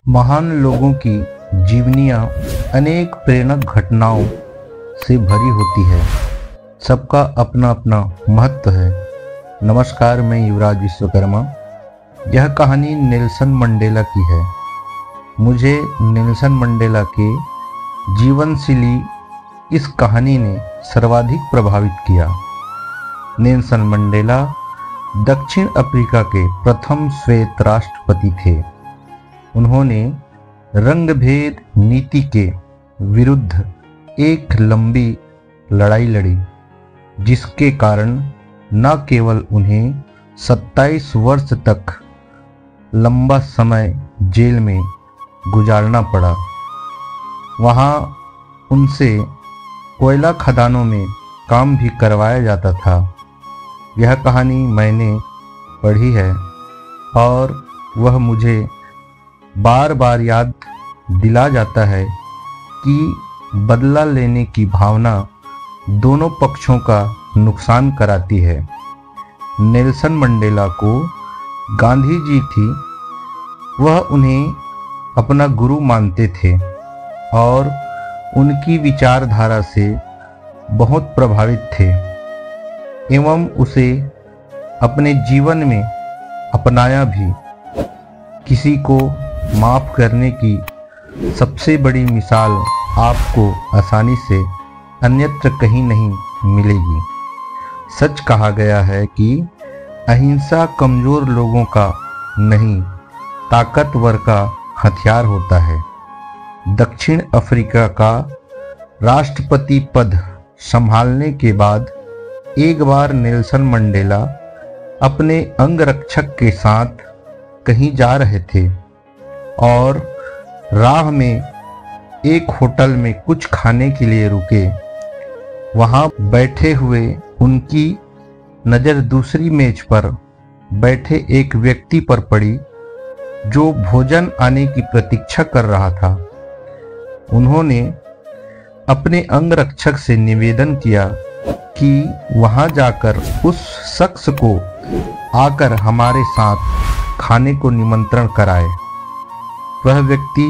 महान लोगों की जीवनियाँ अनेक प्रेरक घटनाओं से भरी होती है। सबका अपना अपना महत्व है। नमस्कार, मैं युवराज विश्वकर्मा। यह कहानी नेल्सन मंडेला की है। मुझे नेल्सन मंडेला के जीवनशैली इस कहानी ने सर्वाधिक प्रभावित किया। नेल्सन मंडेला दक्षिण अफ्रीका के प्रथम श्वेत राष्ट्रपति थे। उन्होंने रंगभेद नीति के विरुद्ध एक लंबी लड़ाई लड़ी, जिसके कारण न केवल उन्हें 27 वर्ष तक लंबा समय जेल में गुजारना पड़ा, वहाँ उनसे कोयला खदानों में काम भी करवाया जाता था। यह कहानी मैंने पढ़ी है और वह मुझे बार बार याद दिला जाता है कि बदला लेने की भावना दोनों पक्षों का नुकसान कराती है। नेल्सन मंडेला को गांधी जी थी, वह उन्हें अपना गुरु मानते थे और उनकी विचारधारा से बहुत प्रभावित थे एवं उसे अपने जीवन में अपनाया भी। किसी को माफ करने की सबसे बड़ी मिसाल आपको आसानी से अन्यत्र कहीं नहीं मिलेगी। सच कहा गया है कि अहिंसा कमजोर लोगों का नहीं, ताकतवर का हथियार होता है। दक्षिण अफ्रीका का राष्ट्रपति पद संभालने के बाद एक बार नेल्सन मंडेला अपने अंगरक्षक के साथ कहीं जा रहे थे और राह में एक होटल में कुछ खाने के लिए रुके। वहां बैठे हुए उनकी नज़र दूसरी मेज पर बैठे एक व्यक्ति पर पड़ी जो भोजन आने की प्रतीक्षा कर रहा था। उन्होंने अपने अंगरक्षक से निवेदन किया कि वहां जाकर उस शख्स को आकर हमारे साथ खाने को निमंत्रण कराए। वह व्यक्ति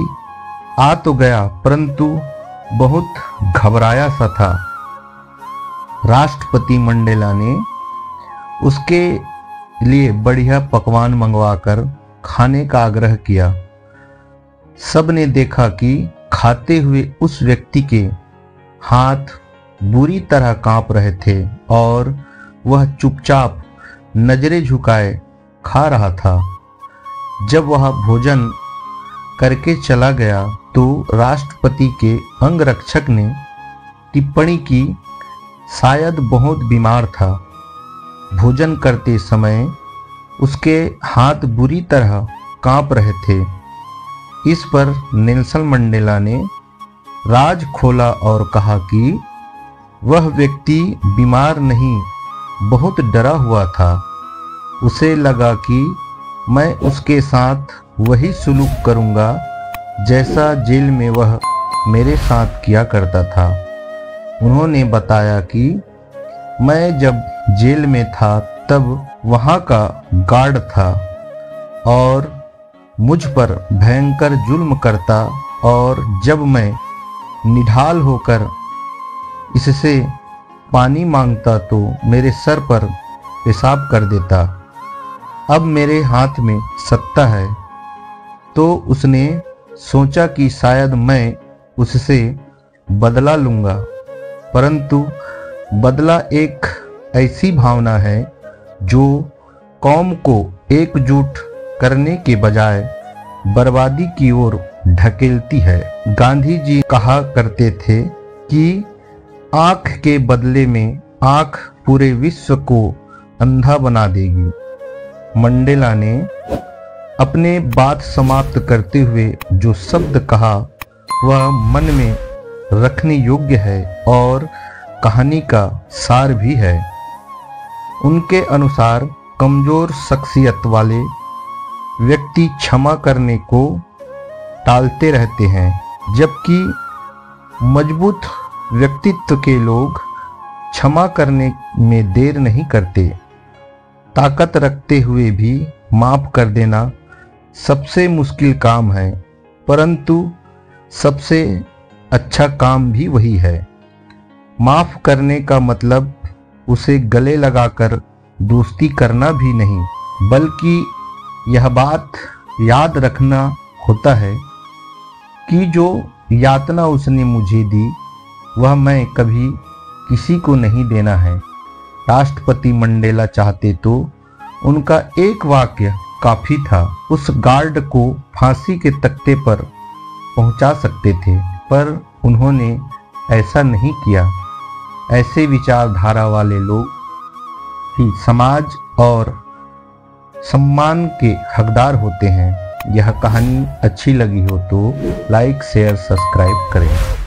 आ तो गया, परंतु बहुत घबराया सा था। राष्ट्रपति मंडेला ने उसके लिए बढ़िया पकवान मंगवाकर खाने का आग्रह किया। सबने देखा कि खाते हुए उस व्यक्ति के हाथ बुरी तरह कांप रहे थे और वह चुपचाप नजरें झुकाए खा रहा था। जब वह भोजन करके चला गया तो राष्ट्रपति के अंगरक्षक ने टिप्पणी की, शायद बहुत बीमार था। भोजन करते समय उसके हाथ बुरी तरह कांप रहे थे। इस पर नेल्सन मंडेला ने राज खोला और कहा कि वह व्यक्ति बीमार नहीं, बहुत डरा हुआ था। उसे लगा कि मैं उसके साथ वही सुलूक करूंगा जैसा जेल में वह मेरे साथ किया करता था। उन्होंने बताया कि मैं जब जेल में था तब वहाँ का गार्ड था और मुझ पर भयंकर जुल्म करता, और जब मैं निढाल होकर इससे पानी मांगता तो मेरे सर पर पेशाब कर देता। अब मेरे हाथ में सत्ता है, तो उसने सोचा कि शायद मैं उससे बदला लूँगा, परंतु बदला एक ऐसी भावना है जो कौम को एकजुट करने के बजाय बर्बादी की ओर ढकेलती है। गांधी जी कहा करते थे कि आँख के बदले में आँख पूरे विश्व को अंधा बना देगी। मंडेला ने अपने बात समाप्त करते हुए जो शब्द कहा वह मन में रखने योग्य है और कहानी का सार भी है। उनके अनुसार कमजोर शख्सियत वाले व्यक्ति क्षमा करने को टालते रहते हैं, जबकि मजबूत व्यक्तित्व के लोग क्षमा करने में देर नहीं करते। ताकत रखते हुए भी माफ कर देना सबसे मुश्किल काम है। परंतु सबसे अच्छा काम भी वही है। माफ करने का मतलब उसे गले लगाकर दोस्ती करना भी नहीं, बल्कि यह बात याद रखना होता है कि जो यातना उसने मुझे दी वह मैं कभी किसी को नहीं देना है। राष्ट्रपति मंडेला चाहते तो उनका एक वाक्य काफी था। उस गार्ड को फांसी के तख्ते पर पहुंचा सकते थे, पर उन्होंने ऐसा नहीं किया। ऐसे विचारधारा वाले लोग ही समाज और सम्मान के हकदार होते हैं। यह कहानी अच्छी लगी हो तो लाइक, शेयर, सब्सक्राइब करें।